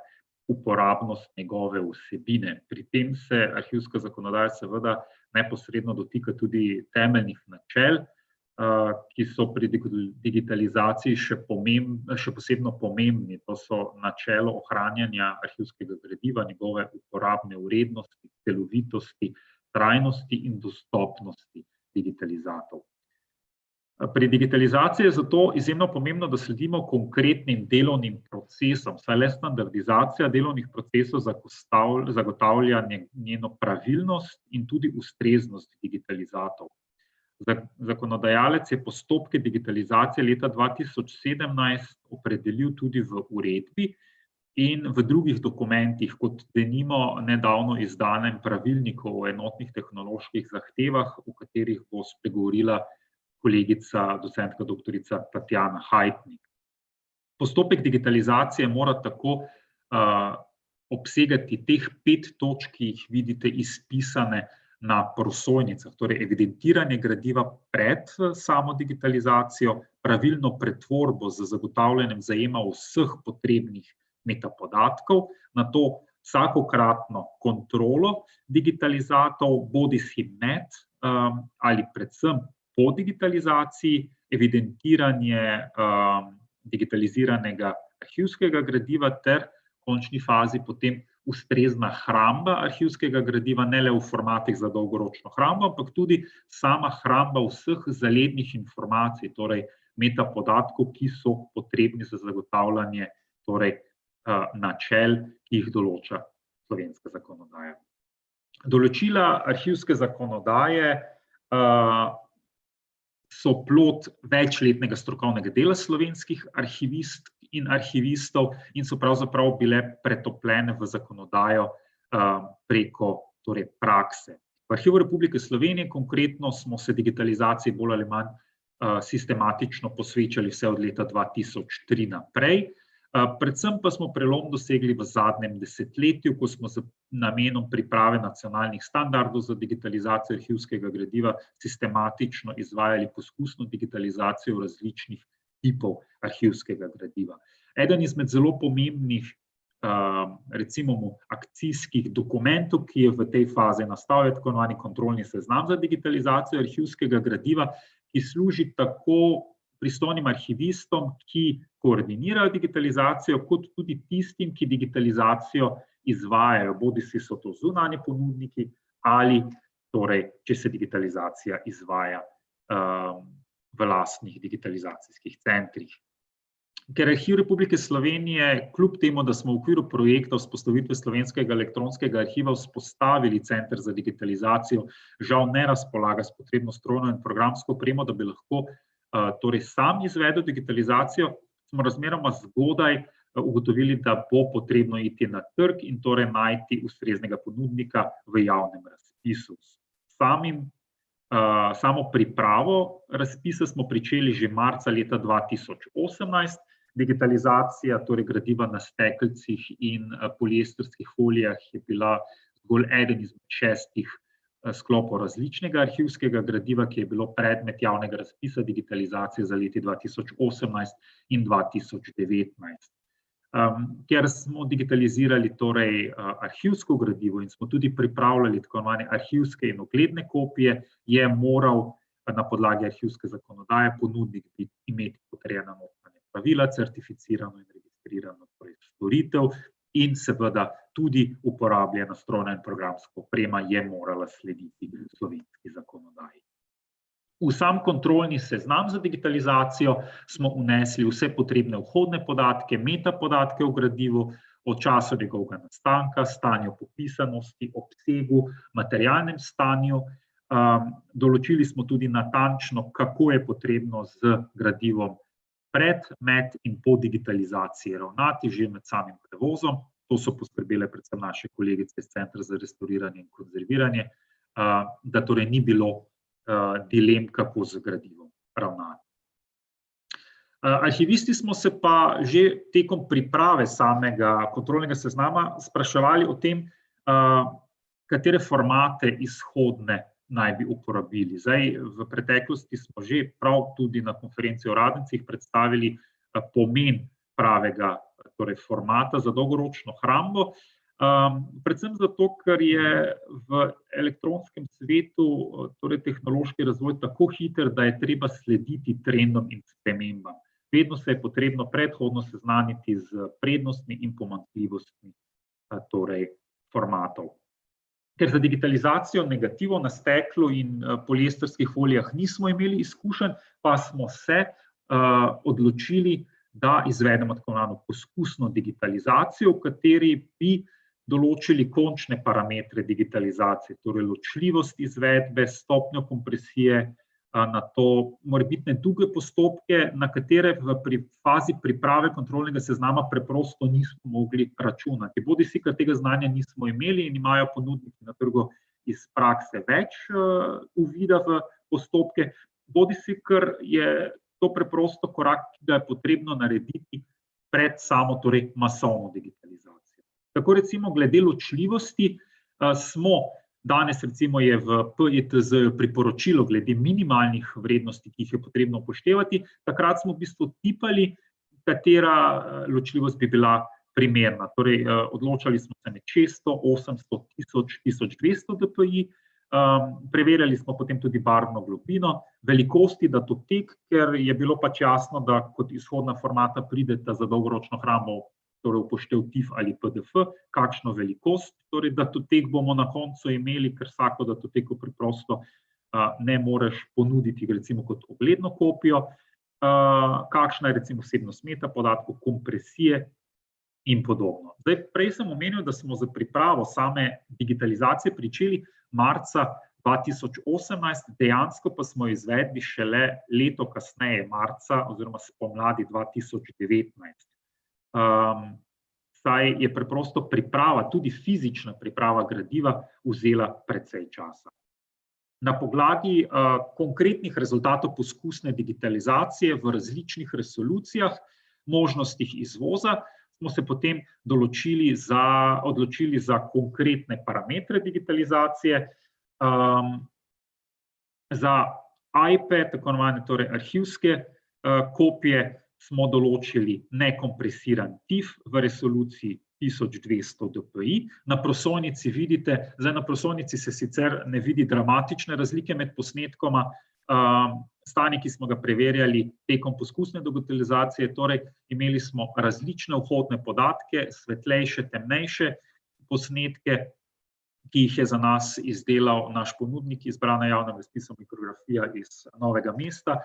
uporabnost njegove vsebine. Pri tem se arhivska zakonodaja seveda neposredno dotika tudi temeljnih načel, ki so pri digitalizaciji še posebno pomembni. To so načelo ohranjanja arhivskega gradiva, njegove uporabne vrednosti, celovitosti, trajnosti in dostopnosti digitalizatov. Pri digitalizaciji je zato izjemno pomembno, da sledimo konkretnim delovnim procesom, saj le standardizacija delovnih procesov zagotavlja njeno pravilnost in tudi ustreznost digitalizatov. Zakonodajalec je postopke digitalizacije leta 2017 opredelil tudi v uredbi in v drugih dokumentih, kot denimo nedavno izdanem pravilniku o enotnih tehnoloških zahtevah, o katerih bo spregovorila kolegica docentka doktorica Tatjana Heitnik. Postopek digitalizacije mora tako obsegati teh 5 točk, ki jih vidite izpisane na prosojnicah, torej evidentiranje gradiva pred samo digitalizacijo, pravilno pretvorbo z zagotavljanjem zajema vseh potrebnih metapodatkov, nato vsakokratno kontrolo digitalizatov, bodisi med ali predvsem po digitalizaciji, evidentiranje digitaliziranega arhivskega gradiva ter v končni fazi potem ustrezna hramba arhivskega gradiva, ne le v formatih za dolgoročno hrambo, ampak tudi sama hramba vseh zalednih informacij, torej metapodatkov, ki so potrebni za zagotavljanje načel, ki jih določa slovenska zakonodaja. Določila arhivske zakonodaje so plod večletnega strokovnega dela slovenskih arhivistk in arhivistov in so pravzaprav bile pretopljene v zakonodajo preko prakse. V Arhivu Republike Slovenije konkretno smo se digitalizaciji bolj ali manj sistematično posvečali vse od leta 2003 naprej. Predvsem pa smo prelom dosegli v zadnjem desetletju, ko smo z namenom priprave nacionalnih standardov za digitalizacijo arhivskega gradiva sistematično izvajali poskusno digitalizacijo različnih tipov arhivskega gradiva. Eden izmed zelo pomembnih recimo akcijskih dokumentov, ki je v tej fazi nastal, je tako imenovani kontrolni seznam za digitalizacijo arhivskega gradiva, ki služi tako pristojnim arhivistom, ki koordinirajo digitalizacijo, kot tudi tistim, ki digitalizacijo izvajajo, bodisi so to zunanji ponudniki ali če se digitalizacija izvaja v lastnih digitalizacijskih centrih. Ker Arhiv Republike Slovenije, kljub temu, da smo v okviru projekta vzpostavitve slovenskega elektronskega arhiva vzpostavili Center za digitalizacijo, žal ne razpolaga s potrebno strojno in programsko opremo, da bi lahko sam izvedel digitalizacijo, smo razmeroma zgodaj ugotovili, da bo potrebno iti na trg in najti ustreznega ponudnika v javnem razpisu. Samo pripravo razpisa smo pričeli že marca leta 2018, digitalizacija gradiva na stekelcih in poliestrskih folijah je bila zgolj eden izmed 6 sklopu različnega arhivskega gradiva, ki je bilo predmet javnega razpisa digitalizacije za leti 2018 in 2019. Ker smo digitalizirali torej arhivsko gradivo in smo tudi pripravljali tako imenovane arhivske in ogledne kopije, je moral na podlagi arhivske zakonodaje ponudnik imeti potrjena notranja pravila, certificirano in registrirano storitev in seveda tudi uporabljena strojna in programska oprema je morala slediti slovenski zakonodaji. V sam kontrolni seznam za digitalizacijo smo vnesli vse potrebne vhodne podatke, metapodatke o gradivu, o času njegovega nastanka, stanju popisanosti, obsegu, materialnem stanju. Določili smo tudi natančno, kako je potrebno z gradivom pred, med in po digitalizaciji ravnati že med samim prevozom. To so poskrbele predvsem naše kolegice iz Centra za restauriranje in konzerviranje, da torej ni bilo dilem, kako z gradivom ravnati. Arhivisti smo se pa že tekom priprave samega kontrolnega seznama spraševali o tem, katere formate izhodne naj bi uporabili. Zdaj, v preteklosti smo že prav tudi na konferenci o radnicah predstavili pomen pravega formata za dolgoročno hrambo, predvsem zato, ker je v elektronskem svetu torej tehnološki razvoj tako hiter, da je treba slediti trendom in spremembam. Vedno se je potrebno predhodno seznaniti z prednostmi in pomanjkljivostmi torej formatov. Ker za digitalizacijo negativov na steklu in poliestrskih folijah nismo imeli izkušenj, pa smo se odločili, da izvedemo tako imenovano poskusno digitalizacijo, v kateri bi določili končne parametre digitalizacije, torej ločljivost izvedbe, stopnjo kompresije, na to morebitne druge postopke, na katere v fazi priprave kontrolnega seznama preprosto nismo mogli računati. Bodisi, ker tega znanja nismo imeli in imajo ponudniki na trgu iz prakse več uvida v postopke, bodisi, ker je to preprosto korak, ki ga je potrebno narediti pred samo torej masovno digitalizacijo. Tako recimo glede ločljivosti smo danes recimo je v PETZ priporočilo glede minimalnih vrednosti, ki jih je potrebno upoštevati. Takrat smo v bistvu tipali, katera ločljivost bi bila primerna. Torej, odločali smo se med 600, 800, 1000, 1200 dpi. Preverjali smo potem tudi barvno globino, velikosti datotek, ker je bilo pač jasno, da kot izhodna formata prideta za dolgoročno hrambo, torej upoštev TIFF ali PDF, kakšno velikost, torej datotek bomo na koncu imeli, ker vsako datoteko preprosto ne moreš ponuditi recimo kot ogledno kopijo, kakšna je recimo vsebnost metapodatkov, kompresije in podobno. Zdaj, prej sem omenil, da smo za pripravo same digitalizacije pričeli marca 2018, dejansko pa smo izvedli šele leto kasneje, marca oziroma spomladi 2019. Saj je preprosto priprava, tudi fizična priprava gradiva vzela precej časa. Na podlagi konkretnih rezultatov poskusne digitalizacije v različnih resolucijah, možnostih izvoza, smo se potem odločili za konkretne parametre digitalizacije. Za iPad, tako imenovane torej arhivske kopije, smo določili nekompresiran TIFF v resoluciji 1200 dpi. Na prosojnici vidite, zdaj na prosojnici se sicer ne vidi dramatične razlike med posnetkoma, stanje, ki smo ga preverjali tekom poskusne digitalizacije, torej imeli smo različne vhodne podatke, svetlejše, temnejše posnetke, ki jih je za nas izdelal naš ponudnik, izbrana javna razpisna mikrografija iz Novega mesta,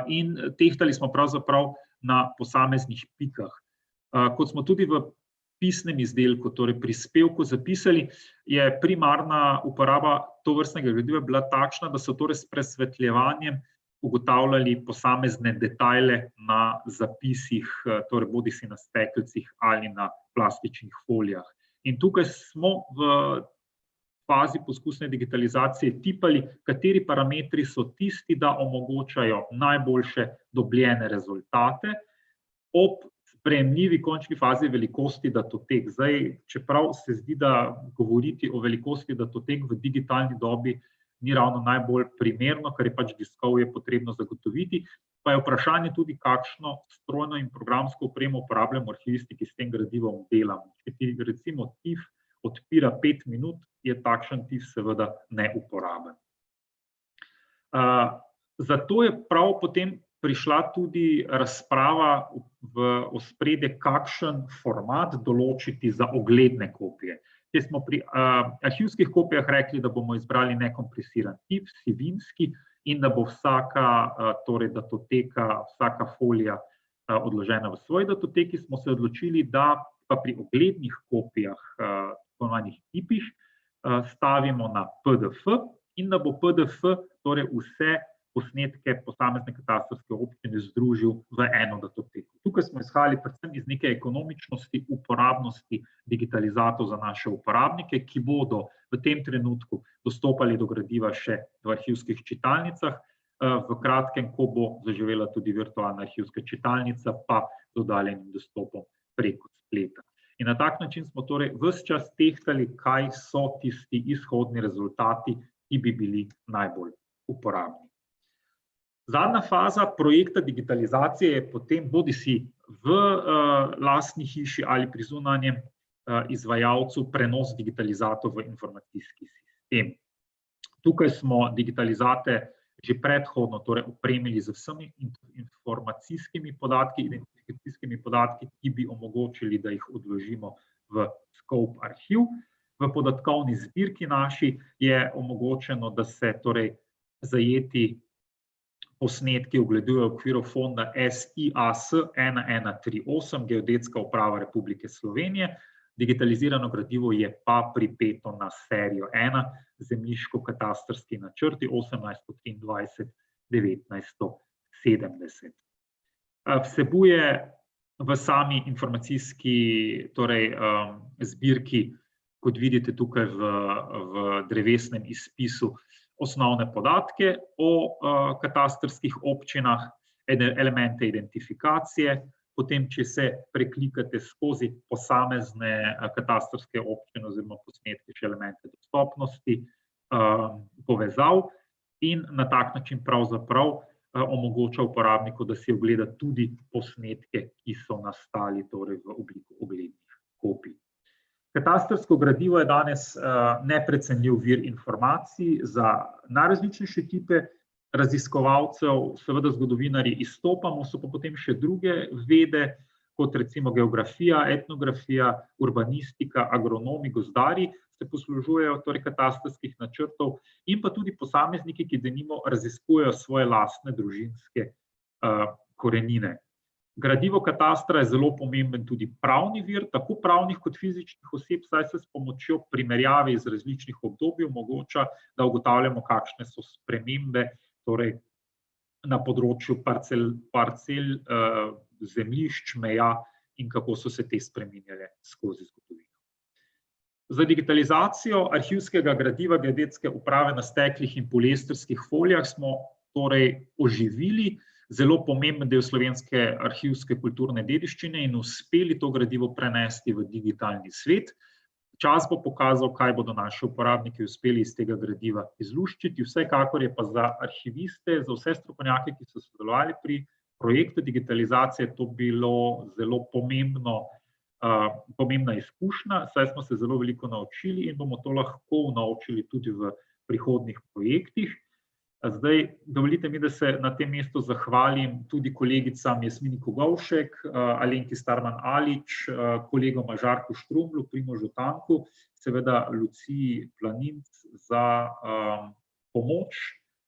in tehtali smo pravzaprav na posameznih pikah. Kot smo tudi v pisnem izdelku, torej prispevku zapisali, je primarna uporaba tovrstnega gradiva bila takšna, da so torej s presvetljevanjem ugotavljali posamezne detajle na zapisih, torej bodisi na stekelcih ali na plastičnih folijah. In tukaj smo v fazi poskusne digitalizacije tipali, kateri parametri so tisti, da omogočajo najboljše dobljene rezultate ob sprejemljivi končni fazi velikosti datotek. Zdaj, čeprav se zdi, da govoriti o velikosti datotek v digitalni dobi ni ravno najbolj primerno, ker je pač diskov je potrebno zagotoviti, pa je vprašanje tudi, kakšno strojno in programsko opremo uporabljamo arhivisti, ki s tem gradivom delamo. Če ti recimo TIFF odpira 5 minut, je takšen TIFF seveda neuporaben. Zato je prav potem prišla tudi razprava v ospredje, kakšen format določiti za ogledne kopije. Če smo pri arhivskih kopijah rekli, da bomo izbrali nekompresiran TIFF, vsebinski, in da bo vsaka datoteka, vsaka folija odložena v svoji datoteki, smo se odločili, da pa pri oglednih kopijah, tako imenovanih TIPIŠ, stavimo na PDF in da bo PDF torej vse posnetke posamezne katastrske občine združil v eno datoteko. Tukaj smo izhajali predvsem iz neke ekonomičnosti, uporabnosti digitalizatorjev za naše uporabnike, ki bodo v tem trenutku dostopali do gradiva še v arhivskih čitalnicah, v kratkem, ko bo zaživela tudi virtualna arhivska čitalnica, pa z oddaljenim dostopom preko spleta. In na tak način smo torej ves čas tehtali, kaj so tisti izhodni rezultati, ki bi bili najbolj uporabni. Zadnja faza projekta digitalizacije je potem bodisi v lastni hiši ali pri zunanjem izvajalcu prenos digitalizatorjev v informacijski sistem. Tukaj smo digitalizate že predhodno torej opremili z vsemi informacijskimi podatki, identifikacijskimi podatki, ki bi omogočili, da jih odložimo v Scope arhiv. V podatkovni zbirki naši je omogočeno, da se torej zajeti posnetki ogledujejo v okviru fonda SIAS 1138, Geodetska uprava Republike Slovenije. Digitalizirano gradivo je pa pripeto na serijo 1, zemljiško-katastrski načrti 1823-1970. Vsebuje v sami informacijski zbirki, kot vidite tukaj v drevesnem izpisu, osnovne podatke o katastrskih občinah, elemente identifikacije, potem, če se preklikate skozi posamezne katastrske občine oziroma posnetke, še elemente dostopnosti, povezav in na tak način pravzaprav omogoča uporabniku, da si ogleda tudi posnetke, ki so nastali torej v obliku oglednih kopij. Katastrsko gradivo je danes neprecenljiv vir informacij za najrazličnejše tipe raziskovalcev, seveda zgodovinarji izstopamo, so pa potem še druge vede, kot recimo geografija, etnografija, urbanistika, agronomi, gozdarji se poslužujejo torej katastrskih načrtov in pa tudi posamezniki, ki denimo raziskujejo svoje lastne družinske korenine. Gradivo katastra je zelo pomemben tudi pravni vir, tako pravnih kot fizičnih oseb, saj se s pomočjo primerjave iz različnih obdobij omogoča, da ugotavljamo, kakšne so spremembe torej na področju parcel, zemljišč, meja in kako so se te spreminjale skozi zgodovino. Za digitalizacijo arhivskega gradiva Geodetske uprave na steklih in poliestrskih folijah smo torej oživili zelo pomemben del slovenske arhivske kulturne dediščine in uspeli to gradivo prenesti v digitalni svet. Čas bo pokazal, kaj bodo naši uporabniki uspeli iz tega gradiva izluščiti. Vsekakor je pa za arhiviste, za vse strokovnjake, ki so sodelovali pri projektu digitalizacije, to bilo zelo pomembna izkušnja, saj smo se zelo veliko naučili in bomo to lahko naučili tudi v prihodnjih projektih. Zdaj, dovolite mi, da se na tem mestu zahvalim tudi kolegicam Jasmini Kogovšek, Alenki Starman-Alič, kolegoma Žarku Štrumlju, Primožu Tanku, seveda Luciji Planinc za pomoč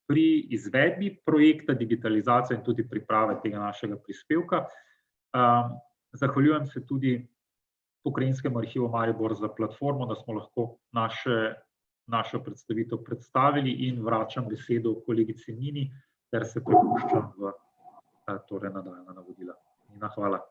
pri izvedbi projekta digitalizacije in tudi priprave tega našega prispevka. Zahvaljujem se tudi Pokrajinskemu arhivu Maribor za platformo, da smo lahko našo predstavitev predstavili in vračam besedo kolegici Nini, ter se prepuščam v nadaljnja navodila. Nina, hvala.